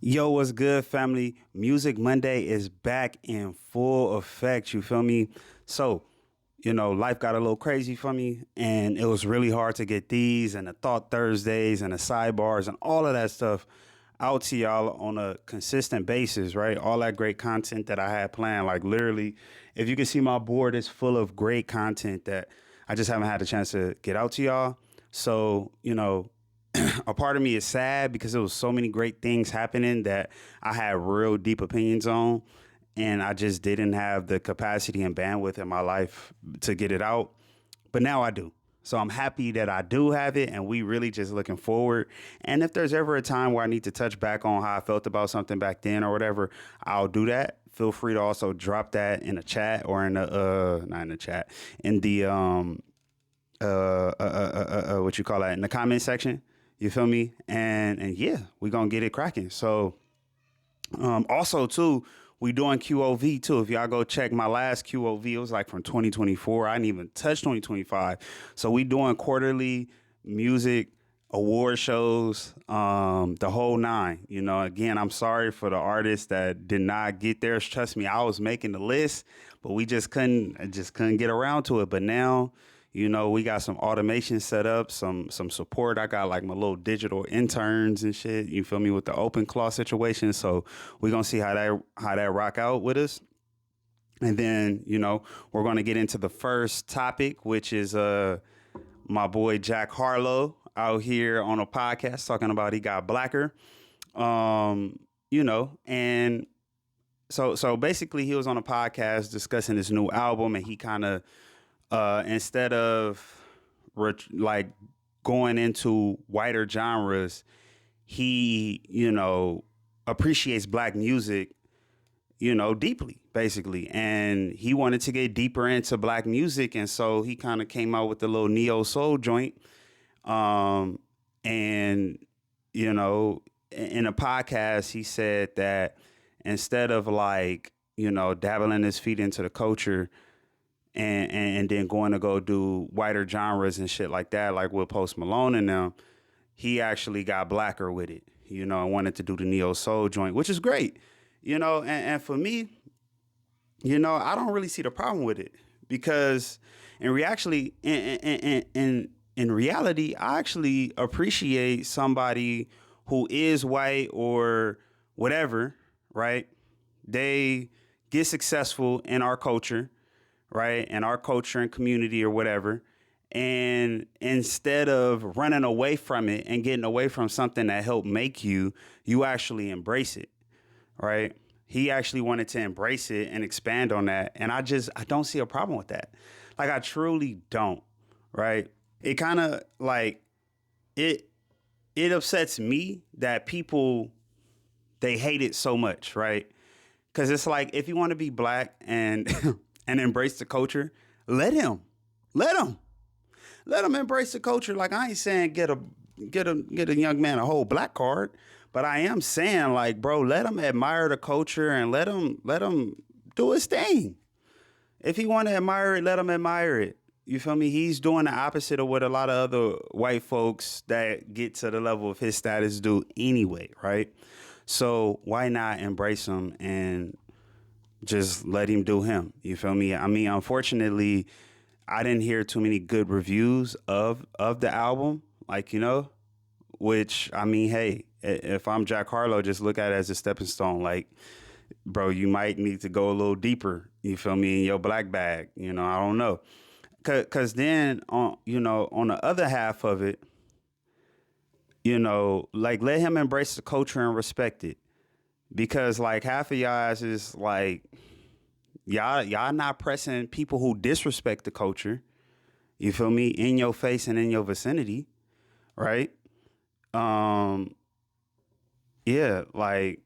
Yo, what's good, family? Music Monday is back in full effect. You feel me? So, life got a little crazy for me, and it was really hard to get these and the Thought Thursdays and the sidebars and all of that stuff out to y'all on a consistent basis, right? All that great content that I had planned. Like, literally, if you can see my board, is full of great content that I just haven't had a chance to get out to y'all. So, a part of me is sad because there was so many great things happening that I had real deep opinions on, and I just didn't have the capacity and bandwidth in my life to get it out. But now I do. So I'm happy that I do have it, and we really just looking forward. And if there's ever a time where I need to touch back on how I felt about something back then or whatever, I'll do that. Feel free to also drop that in the chat or in the not in the chat, in the what you call that, in the comment section. You feel me? And yeah, we're gonna get it cracking. So also too, we doing QOV too. If y'all go check my last QOV, it was like from 2024. I didn't even touch 2025. So we doing quarterly music award shows, the whole nine. Again, I'm sorry for the artists that did not get theirs. Trust me, I was making the list, but we just couldn't get around to it. But now, we got some automation set up, some support. I got like my little digital interns and shit. You feel me, with the open claw situation. So we're gonna see how that rock out with us. And then, we're gonna get into the first topic, which is my boy Jack Harlow out here on a podcast talking about he got blacker. And so basically he was on a podcast discussing his new album, and he kind of instead of like going into wider genres, he, appreciates black music, deeply, basically. And he wanted to get deeper into black music. And so he kind of came out with the little neo soul joint. And, in a podcast, he said that instead of like, dabbling his feet into the culture, and then going to go do wider genres and shit like that, like with Post Malone and them, he actually got blacker with it, and wanted to do the neo soul joint, which is great, and for me, I don't really see the problem with it because in reality, I actually appreciate somebody who is white or whatever, right? They get successful in our culture, right? And our culture and community or whatever. And instead of running away from it and getting away from something that helped make you, you actually embrace it, right? He actually wanted to embrace it and expand on that. And I don't see a problem with that. Like, I truly don't, right? It kind of like, it upsets me that people, they hate it so much, right? Because it's like, if you want to be black and and embrace the culture, let him, let him, let him embrace the culture. Like, I ain't saying get a young man a whole black card, but I am saying, like, bro, let him admire the culture and let him do his thing. If he want to admire it, let him admire it. You feel me? He's doing the opposite of what a lot of other white folks that get to the level of his status do anyway, right? So why not embrace him and just let him do him? You feel me? I mean, unfortunately, I didn't hear too many good reviews of the album, like, which, I mean, hey, if I'm Jack Harlow, just look at it as a stepping stone. Like, bro, you might need to go a little deeper, you feel me, in your black bag. I don't know. Cause then on the other half of it, like, let him embrace the culture and respect it. Because like half of y'all is like, y'all not pressing people who disrespect the culture, you feel me, in your face and in your vicinity, right? Yeah, like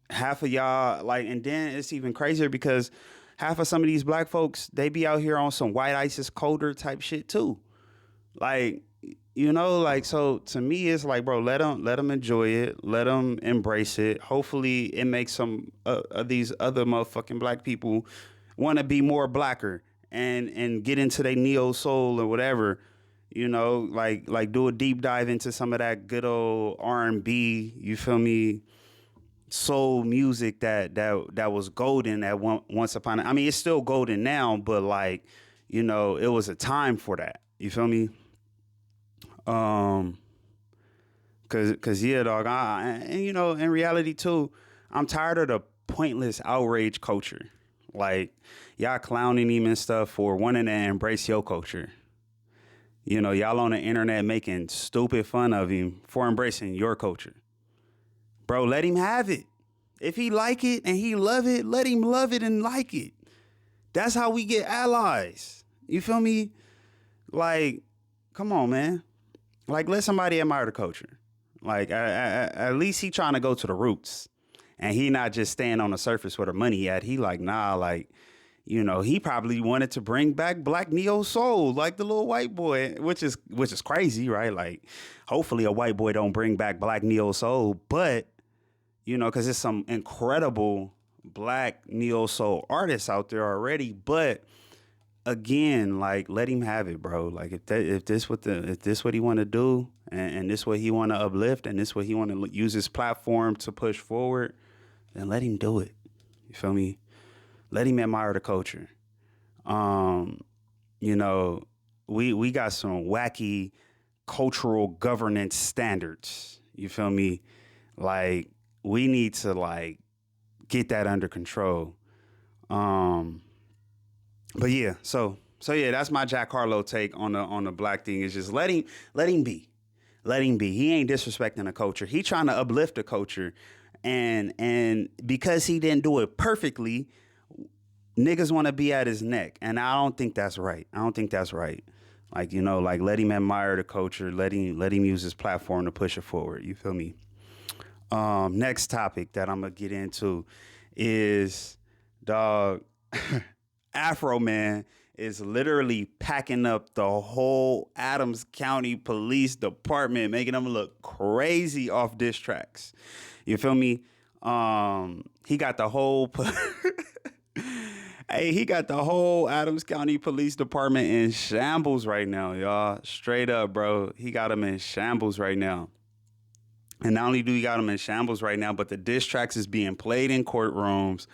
half of y'all, like, and then it's even crazier because half of some of these black folks, they be out here on some white ISIS colder type shit too. Like, like, so to me, it's like, bro, let them enjoy it. Let them embrace it. Hopefully it makes some of these other motherfucking black people want to be more blacker and get into their neo soul or whatever, like do a deep dive into some of that good old R&B, you feel me? soul music that was golden at once upon I mean, it's still golden now, but like, you know, it was a time for that. You feel me? Cause yeah, dog. And you know, in reality too, I'm tired of the pointless outrage culture. Like, y'all clowning him and stuff for wanting to embrace your culture. You know, y'all on the internet making stupid fun of him for embracing your culture. Bro, let him have it. If he like it and he love it, let him love it and like it. That's how we get allies. You feel me? Like, come on, man. Like, let somebody admire the culture. Like, at least he trying to go to the roots. And he not just staying on the surface where the money at. He like, nah, like, you know, he probably wanted to bring back black neo soul, like the little white boy, which is crazy, right? Like, hopefully a white boy don't bring back black neo soul, but, you know, because there's some incredible black neo soul artists out there already. But again, like, let him have it, bro. Like, if this what he want to do, and this what he want to uplift, and this what he want to use his platform to push forward, then let him do it. You feel me? Let him admire the culture. You know, we got some wacky cultural governance standards. You feel me? Like, we need to like get that under control. But yeah, so yeah, that's my Jack Harlow take on the black thing. Is just let him be. Let him be. He ain't disrespecting the culture. He trying to uplift the culture. And because he didn't do it perfectly, niggas want to be at his neck. And I don't think that's right. Like, you know, like, let him admire the culture. Let him use his platform to push it forward. You feel me? Next topic that I'm going to get into is, dog, Afroman is literally packing up the whole Adams County Police Department, making them look crazy off diss tracks. You feel me? He got the whole he got the whole Adams County Police Department in shambles right now, y'all. Straight up, bro. He got them in shambles right now. And not only do he got them in shambles right now, but the diss tracks is being played in courtrooms.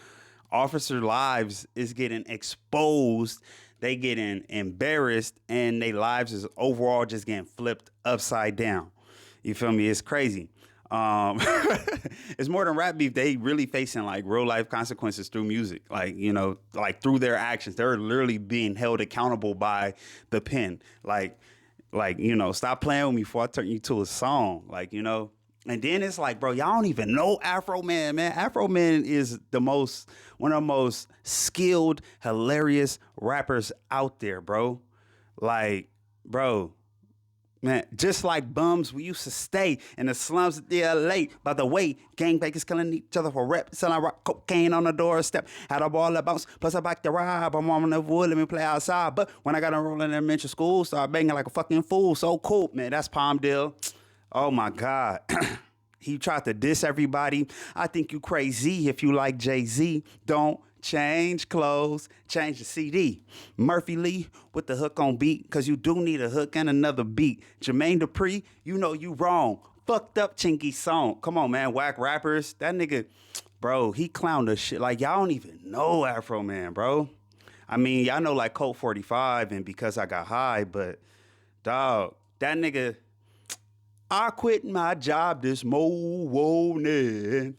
Officer lives is getting exposed. They getting embarrassed, and their lives is overall just getting flipped upside down. You feel me? It's crazy. It's more than rap beef. They really facing like real life consequences through music. Like, you know, like through their actions. They're literally being held accountable by the pen. Like, you know, stop playing with me before I turn you to a song. Like, you know. And then it's like, bro, y'all don't even know Afroman, man. Afroman is one of the most skilled, hilarious rappers out there, bro. Like, bro, man, just like bums, we used to stay in the slums of the LA. By the way, gangbangers killing each other for rep, selling rock cocaine on the doorstep. Had a ball to bounce, plus I back to rob. I'm on the wood, let me play outside. But when I got enrolled in elementary school, started banging like a fucking fool. So cool, man. That's Palmdale. Oh my God. He tried to diss everybody. I think you crazy if you like Jay-Z. Don't change clothes, change the CD. Murphy Lee with the hook on beat, because you do need a hook and another beat. Jermaine Dupri, you know you wrong. Fucked up Chinky song. Come on, man. Whack rappers. That nigga, bro, he clowned the shit. Like, y'all don't even know Afroman, bro. I mean, y'all know like Colt 45 and Because I Got High, but dog, that nigga, I quit my job this morning.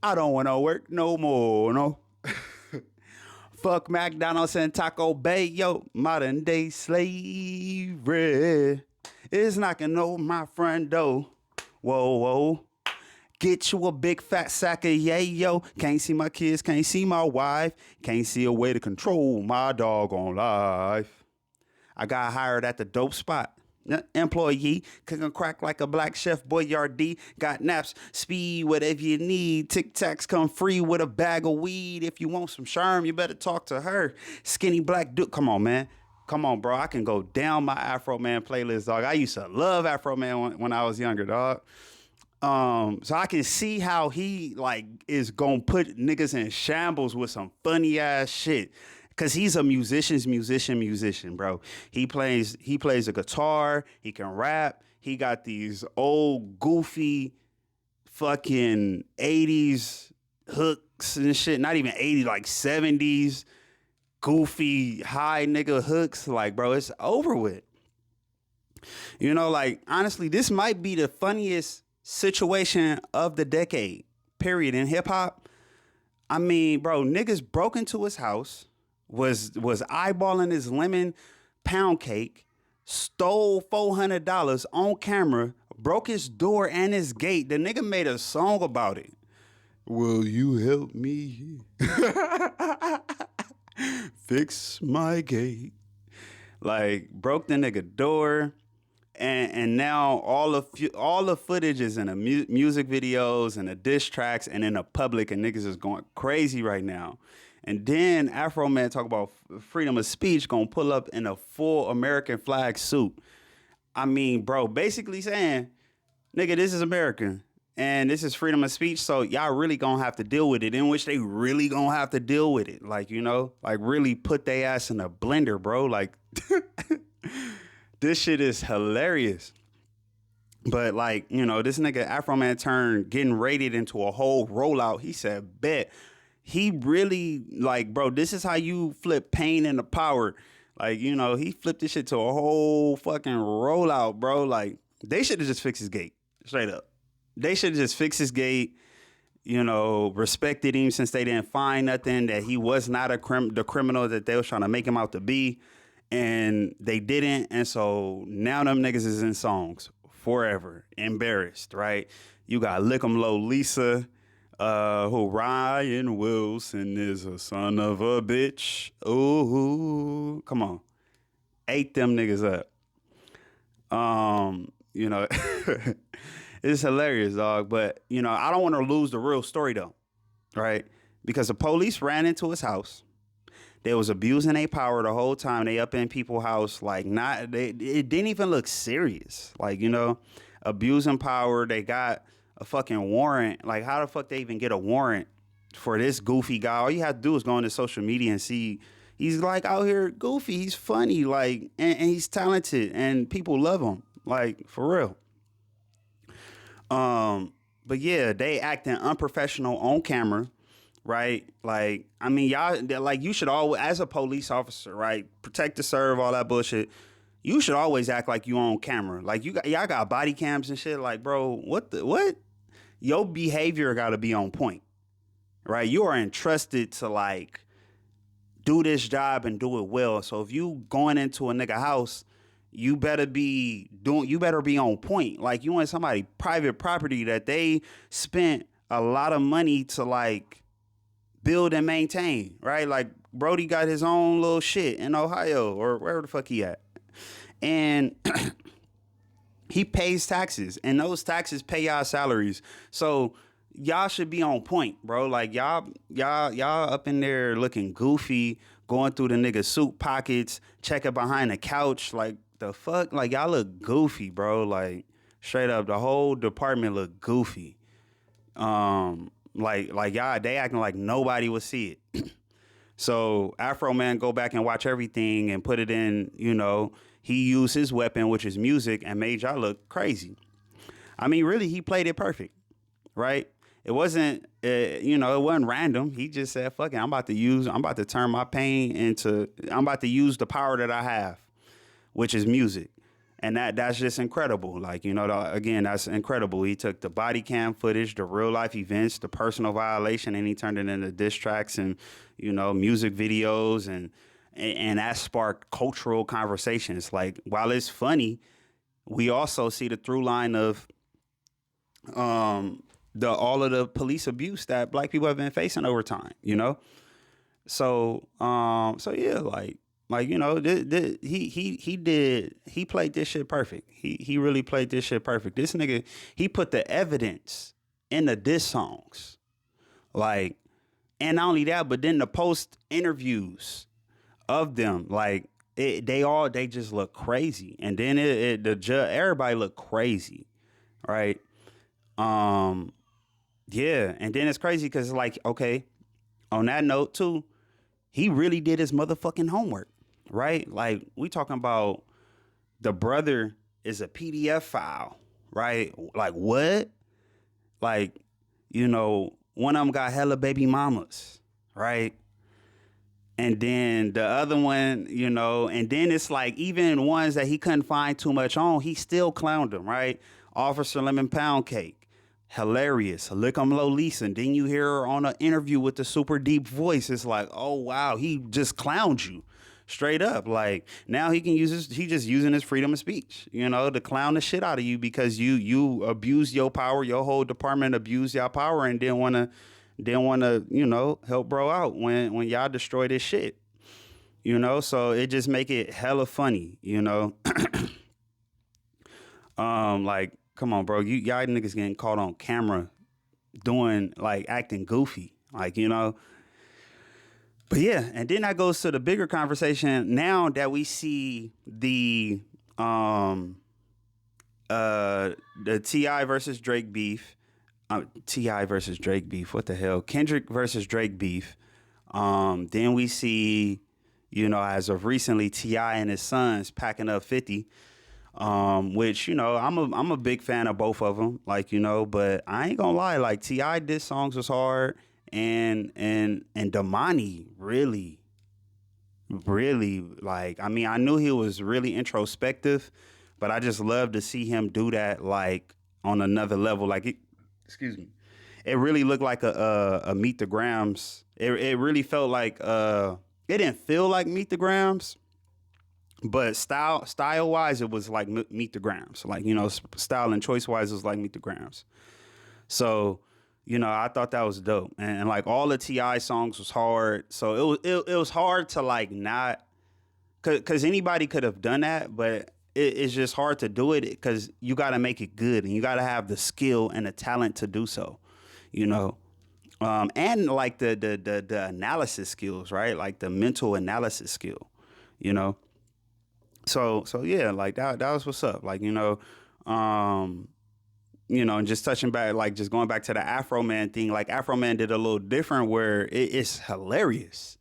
I don't want to work no more, no. Fuck McDonald's and Taco Bay, yo. Modern day slavery is knocking on my front door. Whoa, whoa. Get you a big fat sack of yayo. Can't see my kids, can't see my wife. Can't see a way to control my doggone life. I got hired at the dope spot. Employee, cooking crack like a black chef Boyardee. Got naps, speed, whatever you need. Tic Tacs come free with a bag of weed. If you want some charm, you better talk to her. Skinny black dude. Come on, man. Come on, bro. I can go down my Afroman playlist, dog. I used to love Afroman when I was younger, dog. So I can see how he like is gonna put niggas in shambles with some funny ass shit. Cause he's a musician, bro. He plays a guitar, he can rap, he got these old goofy fucking 80s hooks and shit. Not even 80s, like 70s goofy high nigga hooks. Like, bro, it's over with. You know, like, honestly, this might be the funniest situation of the decade, period, in hip hop. I mean, bro, niggas broke into his house, was eyeballing his lemon pound cake, stole $400 on camera, broke his door and his gate. The nigga made a song about it. Will you help me fix my gate? Like, broke the nigga door. And now all the footage is in the music videos and the diss tracks and in the public, and niggas is going crazy right now. And then Afroman talk about freedom of speech, gonna pull up in a full American flag suit. I mean, bro, basically saying, nigga, this is America and this is freedom of speech, so y'all really gonna have to deal with it, in which they really gonna have to deal with it. Like, you know, like really put their ass in a blender, bro. Like, this shit is hilarious. But, like, you know, this nigga Afroman turned getting raided into a whole rollout. He said, bet. He really, like, bro, this is how you flip pain into power. Like, you know, he flipped this shit to a whole fucking rollout, bro. Like, they should have just fixed his gate. Straight up. They should have just fixed his gate, you know, respected him since they didn't find nothing, that he was not the criminal that they was trying to make him out to be. And they didn't, and so now them niggas is in songs forever, embarrassed, right? You got Lick 'em Low Lisa, who Ryan Wilson is a son of a bitch. Ooh, come on, ate them niggas up. You know, it's hilarious, dog. But you know, I don't want to lose the real story though, right? Because the police ran into his house. They was abusing their power the whole time. They up in people's house, like, it didn't even look serious. Like, you know, abusing power. They got a fucking warrant. Like, how the fuck they even get a warrant for this goofy guy? All you have to do is go into social media and see he's like out here goofy. He's funny, like, and he's talented, and people love him, like, for real. But yeah, they acting unprofessional on camera. Right? Like, I mean, y'all, like, you should always, as a police officer, right? Protect to serve, all that bullshit. You should always act like you on camera. Like, y'all got body cams and shit. Like, bro, what? Your behavior got to be on point, right? You are entrusted to, like, do this job and do it well. So if you going into a nigga house, you better be on point. Like, you in somebody private property that they spent a lot of money to, like, build and maintain, right? Like, Brody got his own little shit in Ohio or wherever the fuck he at. And he pays taxes, and those taxes pay y'all salaries. So y'all should be on point, bro. Like, y'all up in there looking goofy, going through the nigga's suit pockets, checking behind the couch. Like, the fuck? Like, y'all look goofy, bro. Like, straight up, the whole department look goofy. Like y'all, they acting like nobody would see it. So Afroman go back and watch everything and put it in, you know, he used his weapon, which is music, and made y'all look crazy. I mean, really, he played it perfect, right? It wasn't, you know, it wasn't random. He just said, fuck it, I'm about to turn my pain into, I'm about to use the power that I have, which is music. And that's just incredible. Like, you know, again, that's incredible. He took the body cam footage, the real life events, the personal violation, and he turned it into diss tracks and, you know, music videos, and that sparked cultural conversations. Like, while it's funny, we also see the through line of all of the police abuse that black people have been facing over time, you know? So yeah, like, you know, he played this shit perfect. He really played this shit perfect. This nigga, he put the evidence in the diss songs. Like, and not only that, but then the post interviews of them, like, they just look crazy. And then the judge, everybody look crazy, right? Yeah, and then it's crazy because, like, okay, on that note too, he really did his motherfucking homework. Right? Like, we talking about the brother is a PDF file, right? Like, what? like, one of them got hella baby mamas, right? And then the other one, and then it's like even ones that he couldn't find too much on, he still clowned them, right? Officer Lemon Pound Cake, hilarious. Lick 'em Low Lisa. And then you hear her on an interview with the super deep voice. It's like, oh wow, he just clowned you. Straight up. Like now he just using his freedom of speech, to clown the shit out of you because you abuse your power, your whole department abused your power and didn't wanna, help bro out when y'all destroy this shit. So it just make it hella funny, like, come on, bro. Y'all niggas getting caught on camera doing like acting goofy. Like, But yeah, and then that goes to the bigger conversation now that we see the T.I. versus Drake beef. T.I. versus Drake beef. What the hell? Kendrick versus Drake beef. Then we see, as of recently, T.I. and his sons packing up 50. Which, I'm a big fan of both of them. Like, but I ain't gonna lie, like T.I. diss songs was hard. And Damani really, like, I mean, I knew he was really introspective, but I just love to see him do that, like, on another level. Like, excuse me, it really looked like a Meet the Grams. It really felt like, it didn't feel like Meet the Grams, but style wise, it was like Meet the Grams. Like, style and choice wise, it was like Meet the Grams. So, I thought that was dope, and like all the T.I. songs was hard. So it was hard to like not, cause anybody could have done that, but it's just hard to do it because you got to make it good and you got to have the skill and the talent to do so, and like the analysis skills, right? Like the mental analysis skill, So yeah, like that was what's up, like and just touching back, like just going back to the Afroman thing, like Afroman did a little different where it's hilarious.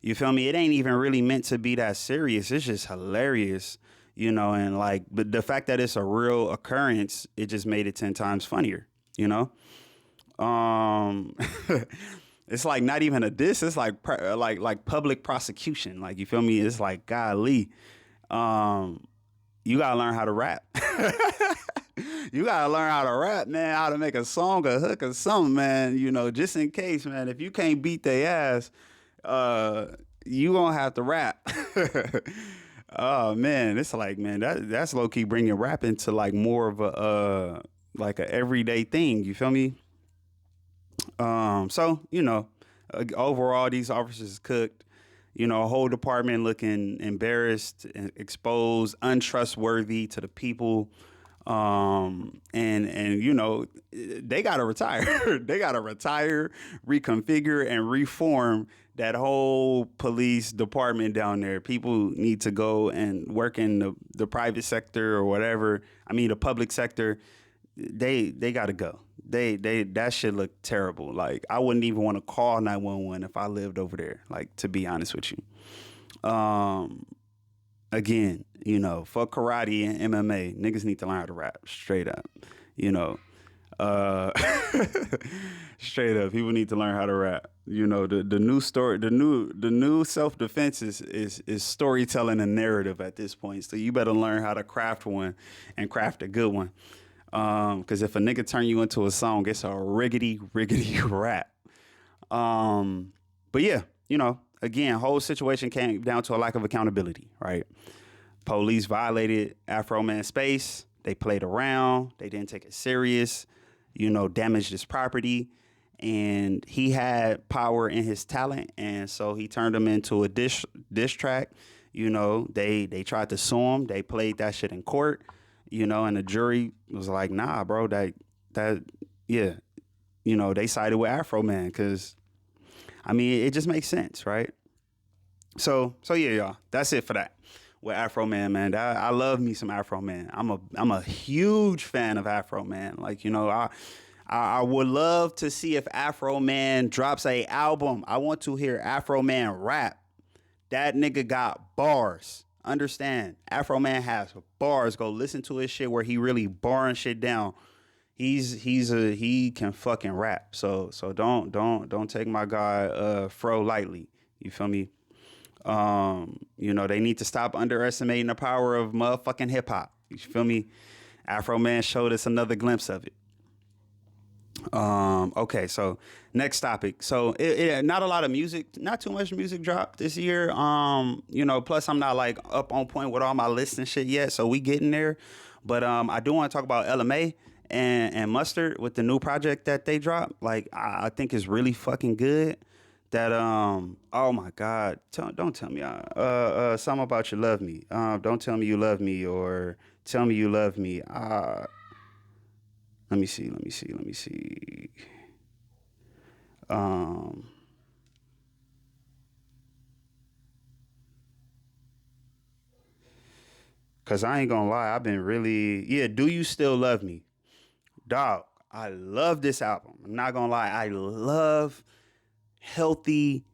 You feel me? It ain't even really meant to be that serious. It's just hilarious, and like, but the fact that it's a real occurrence, it just made it 10 times funnier, It's like not even a diss. It's like public prosecution. Like, you feel me? It's like, golly, you gotta learn how to rap. You gotta learn how to rap, man, how to make a song, a hook, or something, man. Just in case, man. If you can't beat their ass, you gonna have to rap. Oh man, it's like, man, that's low key bringing rap into like more of a like a everyday thing. You feel me? So overall, these officers cooked. A whole department looking embarrassed, exposed, untrustworthy to the people. And they gotta retire. They gotta retire, reconfigure, and reform that whole police department down there. People need to go and work in the private sector or whatever. I mean, the public sector. They gotta go. They that shit look terrible. Like, I wouldn't even want to call 911 if I lived over there. Like, to be honest with you. Again, fuck karate and MMA. Niggas need to learn how to rap. Straight up. Straight up. People need to learn how to rap. The new story, the new self-defense is storytelling and narrative at this point. So you better learn how to craft one and craft a good one. Because if a nigga turn you into a song, it's a riggedy rap. But yeah, again, whole situation came down to a lack of accountability, right? Police violated Afroman's space. They played around. They didn't take it serious, damaged his property. And he had power in his talent. And so he turned him into a diss track. They tried to sue him. They played that shit in court, and the jury was like, nah, bro, yeah. They sided with Afroman because, I mean, it just makes sense, right? So yeah, y'all, that's it for that. With Afroman, man, I love me some Afroman. I'm a huge fan of Afroman. Like, I would love to see if Afroman drops a album. I want to hear Afroman rap. That nigga got bars. Understand? Afroman has bars. Go listen to his shit where he really barring shit down. he can fucking rap. So don't take my guy Fro lightly. You feel me? You know, they need to stop underestimating the power of motherfucking hip hop. You feel me? Afroman showed us another glimpse of it. Okay, so next topic. So not a lot of music, not too much music dropped this year. You know, plus I'm not like up on point with all my lists and shit yet, so we getting there. But I do want to talk about LMA and Mustard with the new project that they dropped. Like I think is really fucking good. That oh my God, don't tell me something about you love me. Don't tell me you love me or tell me you love me. Let me see. Cause I ain't gonna lie, I've been really, yeah. Do you still love me, dog? I love this album. I'm not gonna lie, I love healthy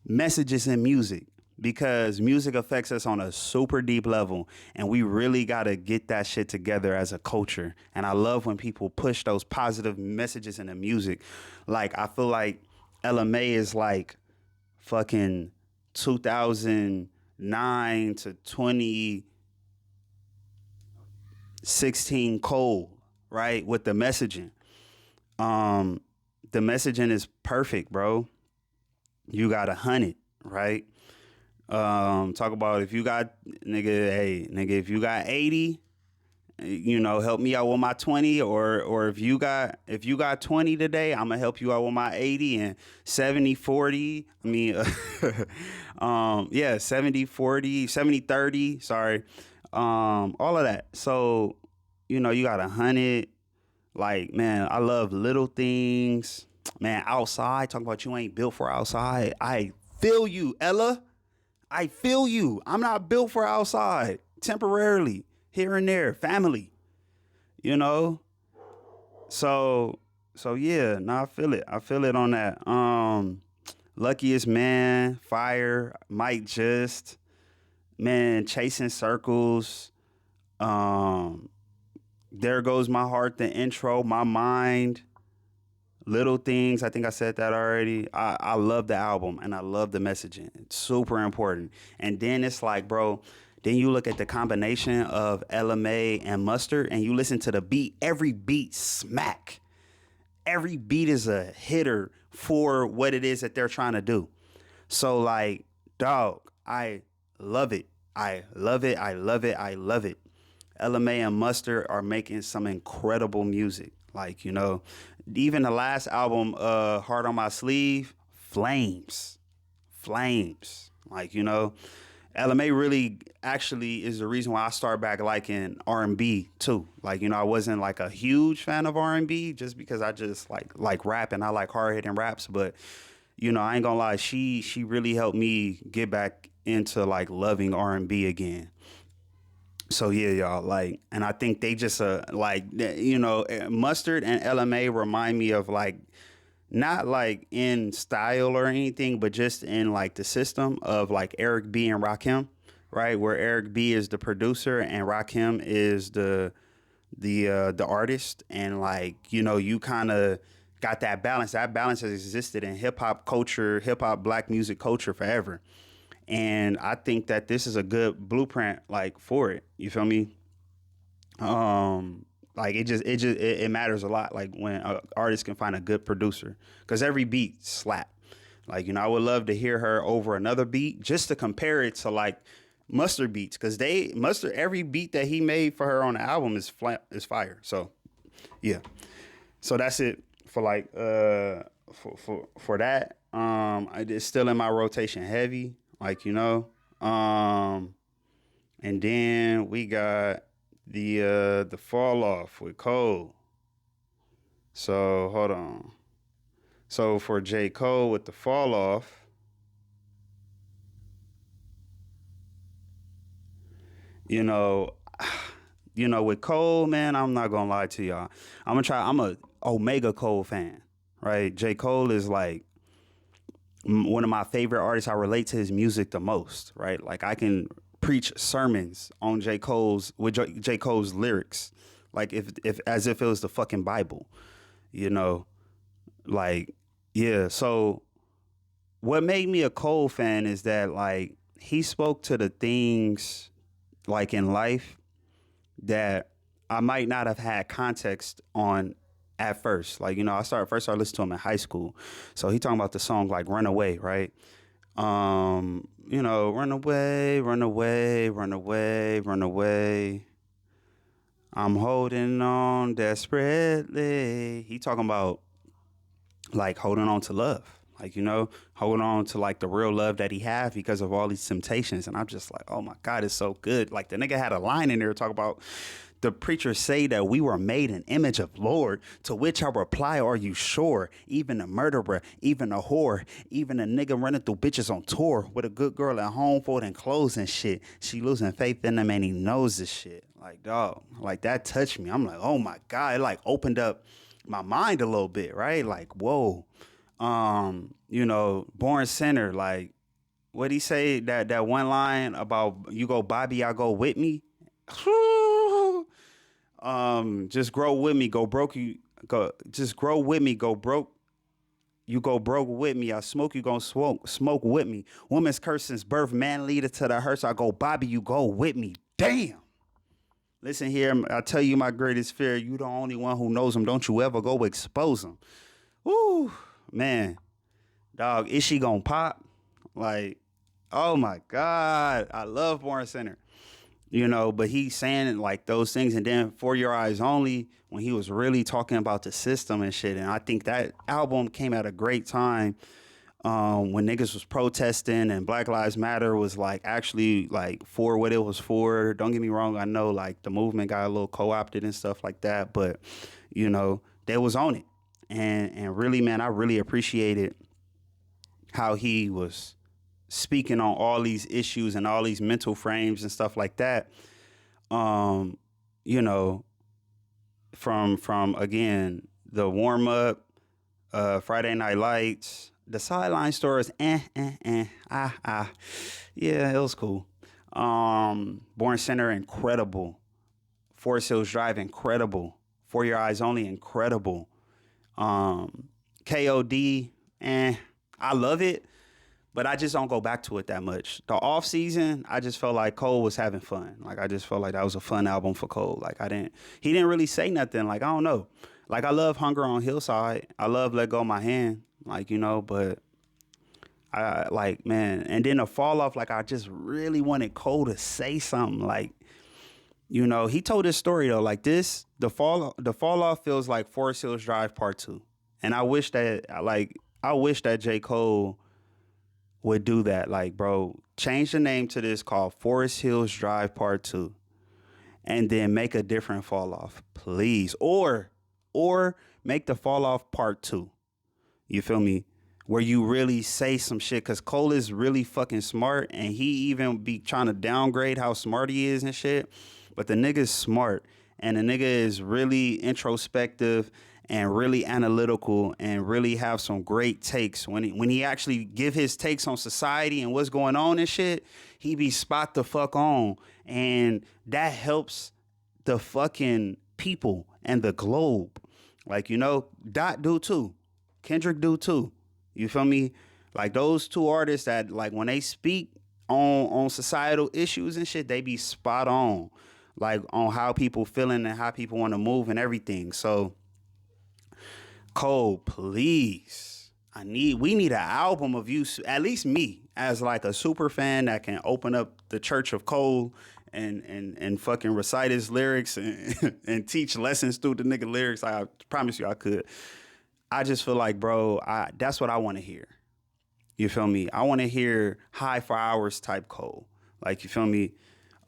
messages in music because music affects us on a super deep level and we really got to get that shit together as a culture. And I love when people push those positive messages in the music. Like I feel like LMA is like fucking 2009 to 2016 Cole, right? With the messaging. The messaging is perfect, bro. You got 100, right? Talk about if you got if you got 80, you know, help me out with my 20, or if you got 20 today, I'm gonna help you out with my 80 and 70 40. I mean, yeah, 70 40, 70 30. Sorry, all of that. So, you know, you got 100. Like, man, I love little things. Man, outside, talking about you ain't built for outside. I feel you, Ella. I feel you. I'm not built for outside. Temporarily, here and there, family. You know? So yeah, no, I feel it. I feel it on that. Luckiest Man, Fire, Might Just, man, Chasing Circles. There Goes My Heart, the intro, My Mind, Little Things. I think I said that already. I love the album and I love the messaging. It's super important. And then it's like, bro, then you look at the combination of LMA and Mustard and you listen to the beat. Every beat smack. Every beat is a hitter for what it is that they're trying to do. So like, dog, I love it. I love it. I love it. I love it. LMA and Mustard are making some incredible music. Like, you know, even the last album, Heart on My Sleeve, flames. Like, you know, LMA really actually is the reason why I start back liking R&B too. Like, you know, I wasn't like a huge fan of R&B just because I just like rap and I like hard hitting raps. But, you know, I ain't gonna lie, she really helped me get back into like loving R&B again. So yeah, y'all, like, and I think they just like, you know, Mustard and LMA remind me of like, not like in style or anything, but just in like the system of like Eric B and Rakim, right? Where Eric B is the producer and Rakim is the artist, and like, you know, you kind of got that balance. That balance has existed in hip hop culture, hip hop black music culture forever. And I think that this is a good blueprint, like, for it. You feel me? Like it matters a lot. Like when an artist can find a good producer, because every beat slap. Like, you know, I would love to hear her over another beat just to compare it to like Mustard beats, because Mustard, every beat that he made for her on the album is fire. So yeah. So that's it for like for that. It's still in my rotation heavy. Like, you know, and then we got the Fall Off with Cole. So hold on. So for J. Cole with the Fall Off, you know, with Cole, man, I'm not gonna lie to y'all. I'm a Omega Cole fan, right? J. Cole is like one of my favorite artists. I relate to his music the most, right? Like I can preach sermons on J. Cole's lyrics. like if as if it was the fucking Bible, you know, like yeah. So what made me a Cole fan is that like he spoke to the things like in life that I might not have had context on at first. Like, you know, I started listening to him in high school. So he talking about the song like Runaway, right? You know, run away, run away, run away, run away. I'm holding on desperately. He talking about like holding on to love. Like, you know, holding on to like the real love that he have because of all these temptations. And I'm just like, oh my God, it's so good. Like the nigga had a line in there talk about the preachers say that we were made an image of Lord, to which I reply, are you sure? Even a murderer, even a whore, even a nigga running through bitches on tour with a good girl at home folding clothes and shit. She losing faith in him and he knows this shit. Like, dog, like that touched me. I'm like, oh my God, it like opened up my mind a little bit, right? Like, whoa. You know, Born Sinner, like, what'd he say? That one line about you go Bobby, I go with me. Just grow with me, go broke, you go, just grow with me, go broke. You go broke with me. I smoke, you gon' smoke with me. Woman's curse since birth, man leader to the hearse. I go Bobby, you go with me. Damn. Listen here, I tell you my greatest fear. You the only one who knows him. Don't you ever go expose him. Woo, man. Dog, is she gonna pop? Like, oh my God. I love Born Sinner. You know, but he's saying like those things. And then For Your Eyes Only, when he was really talking about the system and shit. And I think that album came at a great time when niggas was protesting and Black Lives Matter was like actually like for what it was for. Don't get me wrong. I know like the movement got a little co-opted and stuff like that. But, you know, they was on it. And really, man, I really appreciated how he was speaking on all these issues and all these mental frames and stuff like that. You know, from again, the warm up, Friday Night Lights, the sideline stories, yeah, it was cool. Born Center, incredible. Forest Hills Drive, incredible. For Your Eyes Only, incredible. KOD, I love it, but I just don't go back to it that much. The off season, I just felt like Cole was having fun. Like I just felt like that was a fun album for Cole. Like he didn't really say nothing. Like I don't know. Like I love Hunger on Hillside. I love Let Go of My Hand. Like, you know, but I like, man. And then the fall off, like I just really wanted Cole to say something. Like, you know, he told this story though. Like this, the fall off feels like Forest Hills Drive Part 2. And I wish that J. Cole would do that. Like, bro, change the name to this called Forest Hills Drive Part 2. And then make a different fall off, please. Or make the fall off Part 2. You feel me? Where you really say some shit. Cause Cole is really fucking smart. And he even be trying to downgrade how smart he is and shit. But the nigga's smart. And the nigga is really introspective and really analytical and really have some great takes. When he actually give his takes on society and what's going on and shit, he be spot the fuck on. And that helps the fucking people and the globe. Like, you know, Dot do too. Kendrick do too. You feel me? Like those two artists that like when they speak on societal issues and shit, they be spot on. Like on how people feeling and how people want to move and everything. So Cole, please. We need an album of you, at least me, as like a super fan that can open up the Church of Cole and fucking recite his lyrics and teach lessons through the nigga lyrics. I promise you I could. I just feel like, bro, that's what I want to hear. You feel me? I want to hear High for Hours type Cole. Like, you feel me?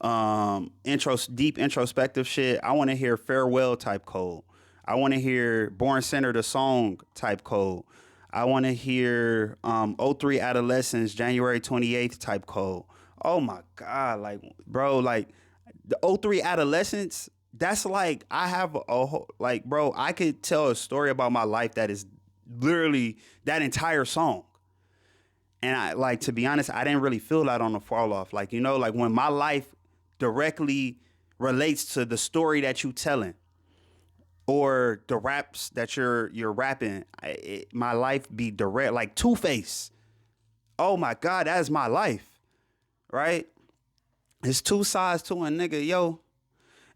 Deep introspective shit. I want to hear Farewell type Cole. I want to hear Born Center the song type Cole. I want to hear '03 Adolescence January 28th type Cole. Oh my God, like, bro, like the '03 Adolescence, that's like I have a whole, like, bro, I could tell a story about my life that is literally that entire song. And I, like, to be honest, I didn't really feel that on the fall off. Like, you know, like when my life directly relates to the story that you telling. or the raps that you're rapping, my life be direct, like Two-Face. Oh my God, that is my life, right? It's two sides to a nigga, yo.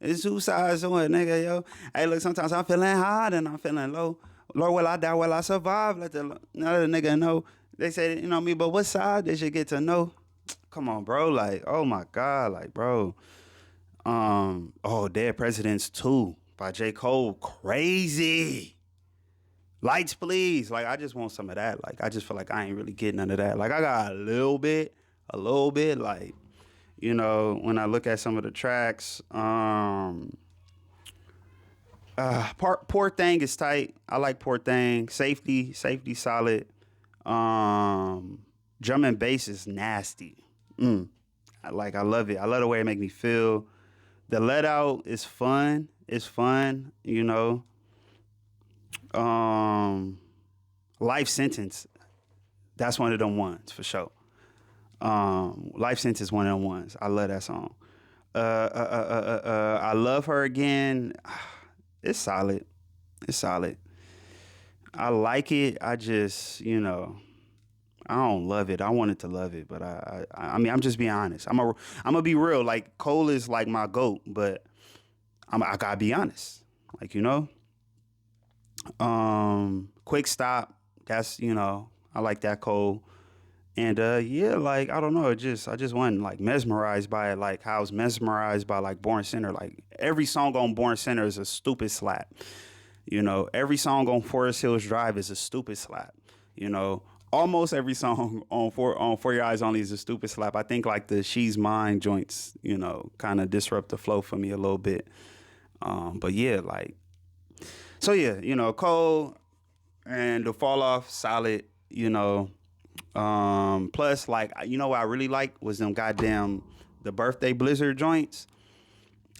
It's two sides to a nigga, yo. Hey, look, sometimes I'm feeling high and I'm feeling low. Lord, will I die? Will I survive? Let the nigga know. They say, you know me, but what side they should get to know? Come on, bro. Like, oh my God, like, bro. Dead Presidents 2 by J. Cole. Crazy. Lights, please. Like, I just want some of that. Like, I just feel like I ain't really getting none of that. Like, I got a little bit, like, you know, when I look at some of the tracks, Poor Thing is tight. I like Poor Thing. Safety solid. Drum and bass is nasty. I love it. I love the way it make me feel. The Let Out is fun. It's fun, you know. Life Sentence. That's one of them ones for sure. Life Sentence is one of them ones. I love that song. I Love Her Again. It's solid. It's solid. I like it. I just, you know, I don't love it. I wanted to love it, but I mean, I'm just being honest. I'm gonna be real. Like, Cole is like my GOAT, but I gotta be honest. Like, you know, Quick Stop. That's, you know, I like that Cole. And yeah, like, I don't know, I just wasn't like mesmerized by it, like how I was mesmerized by like Born Center. Like, every song on Born Center is a stupid slap. You know, every song on Forest Hills Drive is a stupid slap. You know, almost every song on For Your Eyes Only is a stupid slap. I think like the She's Mine joints, you know, kind of disrupt the flow for me a little bit. But yeah, like, so yeah, you know, Cole and The Fall Off, solid, you know. Plus, like, you know what I really liked was them goddamn the Birthday Blizzard joints.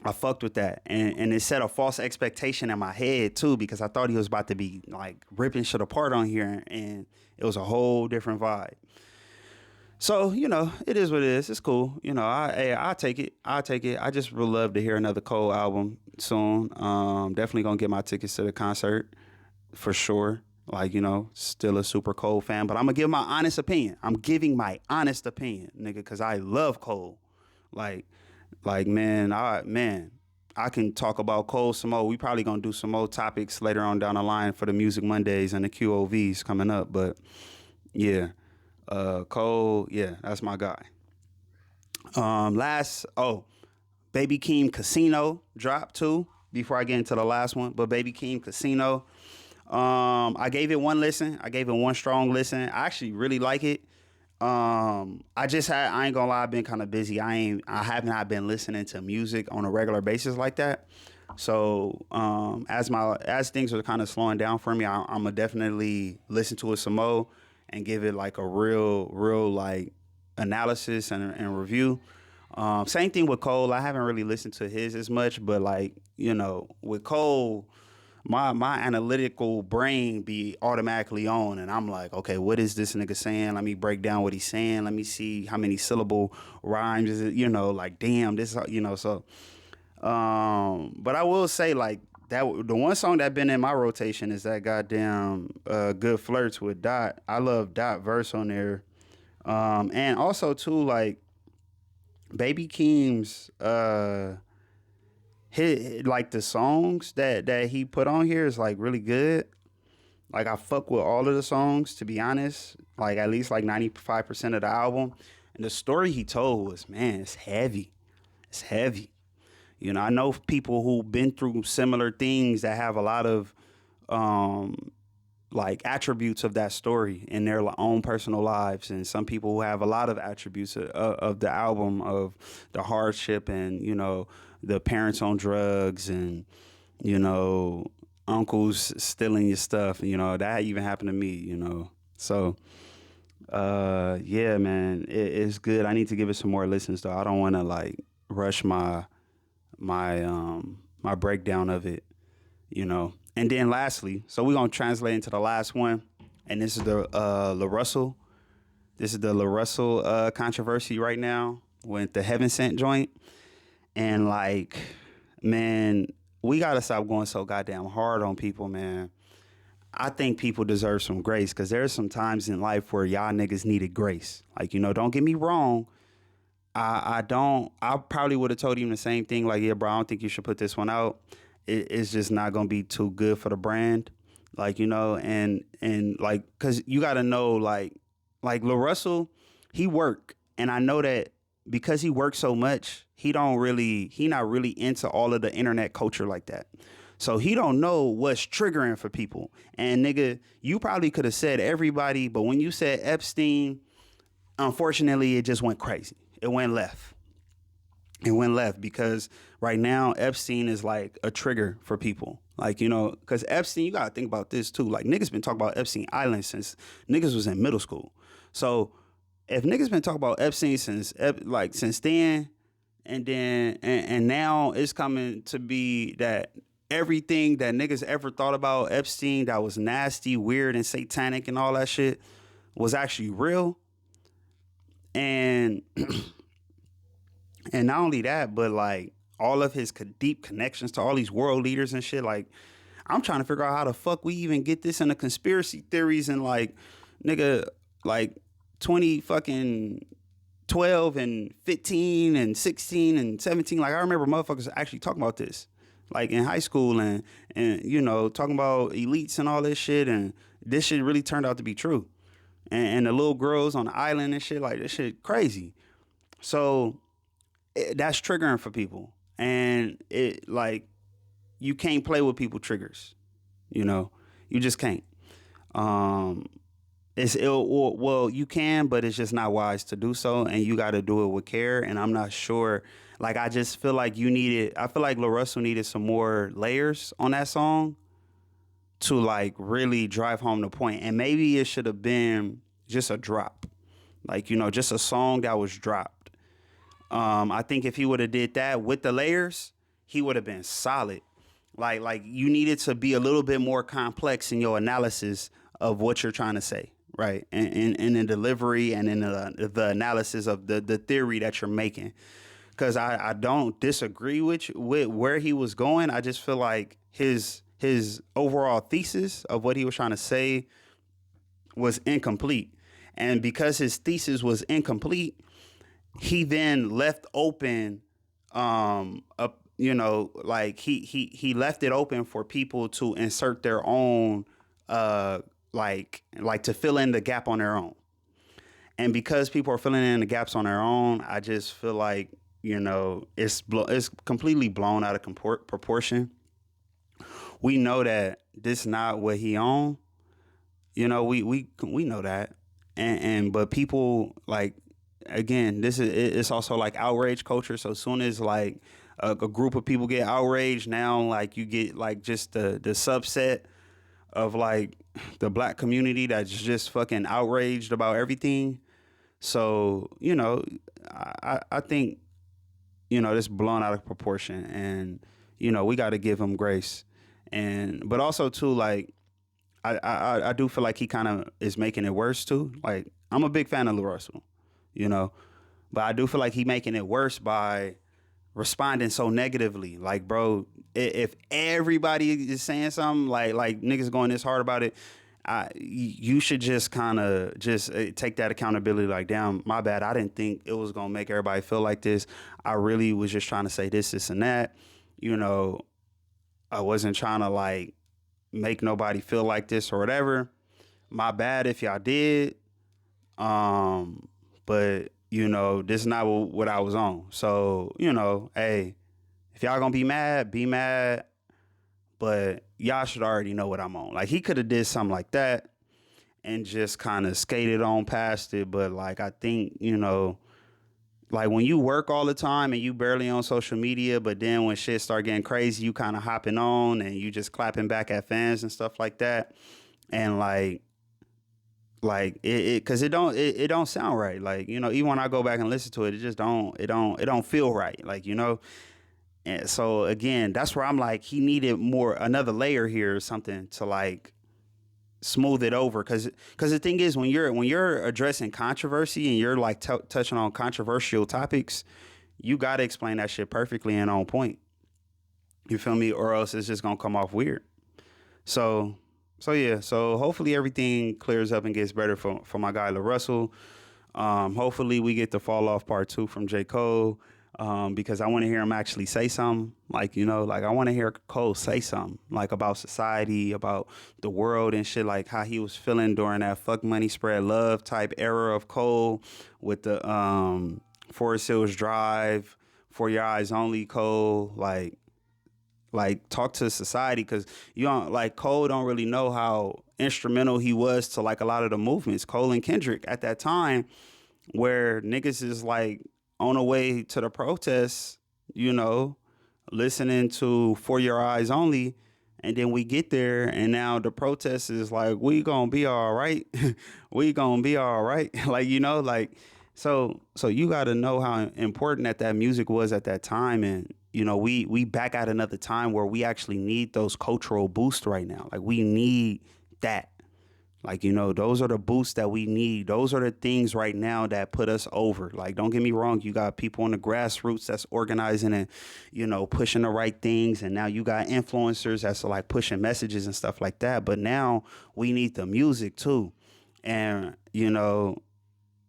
I fucked with that, and it set a false expectation in my head too, because I thought he was about to be like ripping shit apart on here, and it was a whole different vibe. So, you know, it is what it is. It's cool. You know, I take it. I take it. I just would love to hear another Cole album soon. Definitely gonna get my tickets to the concert for sure. Like, you know, still a super Cole fan, but I'm gonna give my honest opinion. I'm giving my honest opinion, nigga, because I love Cole. Like, man, I can talk about Cole some more. We probably gonna do some more topics later on down the line for the Music Mondays and the QOVs coming up. But yeah, Cole, yeah, that's my guy. Baby Keem Casino dropped too. Before I get into the last one, but Baby Keem Casino. I gave it one listen. I gave it one strong listen. I actually really like it. I ain't gonna lie, I've been kind of busy. I have not been listening to music on a regular basis like that. So, as things are kind of slowing down for me, I'm gonna definitely listen to it some more and give it like a real like analysis and review. Same thing with Cole. I haven't really listened to his as much, but like, you know, with Cole, my analytical brain be automatically on, and I'm like, okay, what is this nigga saying? Let me break down what he's saying. Let me see how many syllable rhymes is it, you know, like, damn, this, you know. So but I will say, like, that the one song that been in my rotation is that goddamn Good Flirts with Dot. I love Dot verse on there. And also too, like, Baby Keem's like the songs that he put on here is like really good. Like, I fuck with all of the songs, to be honest. Like, at least like 95% of the album. And the story he told was, man, it's heavy. It's heavy. You know, I know people who've been through similar things that have a lot of like attributes of that story in their own personal lives, and some people who have a lot of attributes of the album, of the hardship, and, you know, the parents on drugs, and, you know, uncles stealing your stuff. You know, that even happened to me, you know. So yeah, man, it's good. I need to give it some more listens though. I don't want to like rush my breakdown of it, you know. And then lastly, so we're gonna translate into the last one, and this is the Larussell. This is the Larussell controversy right now with the Heaven Sent joint. And like, man, we gotta stop going so goddamn hard on people, man. I think people deserve some grace because there's some times in life where y'all niggas needed grace. Like, don't get me wrong. I don't. I probably would have told him the same thing. Like, yeah, bro, I don't think you should put this one out. It's just not gonna be too good for the brand. Like, and like, cause you gotta know, like Larussell, he work, and I know that because he works so much, he not really into all of the internet culture like that. So he don't know what's triggering for people. And nigga, you probably could have said everybody, but when you said Epstein, unfortunately, it just went crazy. It went left. It went left because right now Epstein is like a trigger for people. Like, because Epstein, you got to think about this too. Like, niggas been talking about Epstein Island since niggas was in middle school. So if niggas been talking about Epstein since then, and now it's coming to be that everything that niggas ever thought about Epstein that was nasty, weird, and satanic and all that shit was actually real. And and not only that, but like all of his deep connections to all these world leaders and shit. Like, I'm trying to figure out how the fuck we even get this into conspiracy theories and like, nigga, like 20 fucking 12 and 15 and 16 and 17. Like, I remember motherfuckers actually talking about this, like in high school and talking about elites and all this shit. And this shit really turned out to be true. And the little girls on the island and shit, like, this shit crazy. So that's triggering for people. And it, like, you can't play with people triggers. You just can't. Well, you can, but it's just not wise to do so, and you got to do it with care. And I'm not sure. Like, I just feel like I feel like Larussell needed some more layers on that song to like really drive home the point. And maybe it should have been just a drop, like, just a song that was dropped. I think if he would have did that with the layers, he would have been solid. Like you needed to be a little bit more complex in your analysis of what you're trying to say, right? And in the delivery and in the analysis of the theory that you're making. Because I don't disagree with where he was going. I just feel like his overall thesis of what he was trying to say was incomplete. And because his thesis was incomplete, he then left open, like he left it open for people to insert their own, like to fill in the gap on their own. And because people are filling in the gaps on their own, I just feel like, it's completely blown out of proportion. We know that this is not what he owned. We know that. But people, like, again, it's also like outrage culture. So as soon as like a group of people get outraged, now like you get like just the subset of like the black community that's just fucking outraged about everything. So, I think, this blown out of proportion, and, we got to give him grace. But also too, like, I do feel like he kind of is making it worse too. Like, I'm a big fan of Larussell, but I do feel like he making it worse by responding so negatively. Like, bro, if everybody is saying something like niggas going this hard about it, you should just kind of just take that accountability. Like, damn, my bad. I didn't think it was gonna make everybody feel like this. I really was just trying to say this, and that. I wasn't trying to like make nobody feel like this or whatever. My bad if y'all did. But this is not what I was on. So, hey, if y'all gonna be mad, but y'all should already know what I'm on. Like, he could have did something like that and just kind of skated on past it. But like, I think, like when you work all the time and you barely on social media, but then when shit start getting crazy, you kind of hopping on and you just clapping back at fans and stuff like that. And like cause it don't sound right. Like, even when I go back and listen to it, it just don't feel right. Like, And so again, that's where I'm like, he needed another layer here or something to like smooth it over. Cause the thing is, when you're addressing controversy and you're like touching on controversial topics, you got to explain that shit perfectly and on point. You feel me? Or else it's just gonna come off weird. So yeah. So hopefully everything clears up and gets better for my guy Larussell. Hopefully we get the Fall Off Part 2 from J. Cole. Because I want to hear him actually say something, like, you know, like I want to hear Cole say something, like about society, about the world and shit, like how he was feeling during that fuck money spread love type era of Cole with the Forest Hills Drive, For Your Eyes Only Cole, like talk to society, because you don't, like, Cole don't really know how instrumental he was to like a lot of the movements. Cole and Kendrick at that time, where niggas is like on the way to the protests, you know, listening to For Your Eyes Only, and then we get there and now the protest is like, we gonna be all right. We gonna be all right. Like, you know, like, so you got to know how important that music was at that time. And you know, we back at another time where we actually need those cultural boosts right now. Like, we need that. Like, you know, those are the boosts that we need. Those are the things right now that put us over. Like, don't get me wrong. You got people on the grassroots that's organizing and, you know, pushing the right things. And now you got influencers that's like pushing messages and stuff like that. But now we need the music too. And, you know,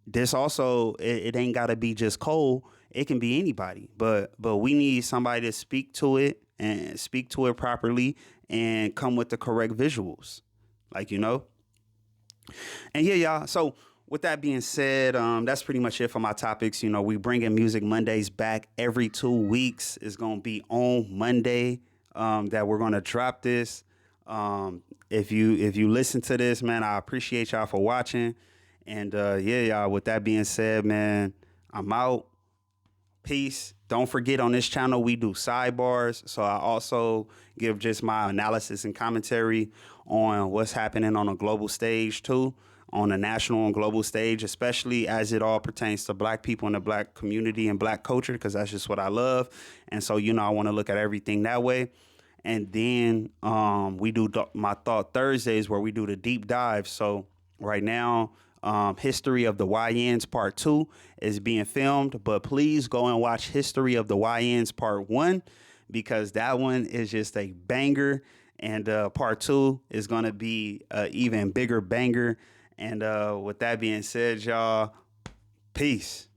this also, it ain't got to be just Cole. It can be anybody. But we need somebody to speak to it and speak to it properly and come with the correct visuals. Like, you know. And yeah, y'all. So with that being said, that's pretty much it for my topics. You know, we bringing Music Mondays back every 2 weeks. It's gonna be on Monday that we're gonna drop this. If you listen to this, man, I appreciate y'all for watching. And yeah, y'all. With that being said, man, I'm out. Peace. Don't forget, on this channel we do sidebars. So I also give just my analysis and commentary on what's happening on a global stage too, on a national and global stage, especially as it all pertains to black people and the black community and black culture, because that's just what I love. And so, you know, I want to look at everything that way. And then we do my Thought Thursdays, where we do the deep dive. So right now, History of the YNs Part 2 is being filmed, but please go and watch History of the YNs Part 1, because that one is just a banger. And Part 2 is going to be an even bigger banger. And with that being said, y'all, peace.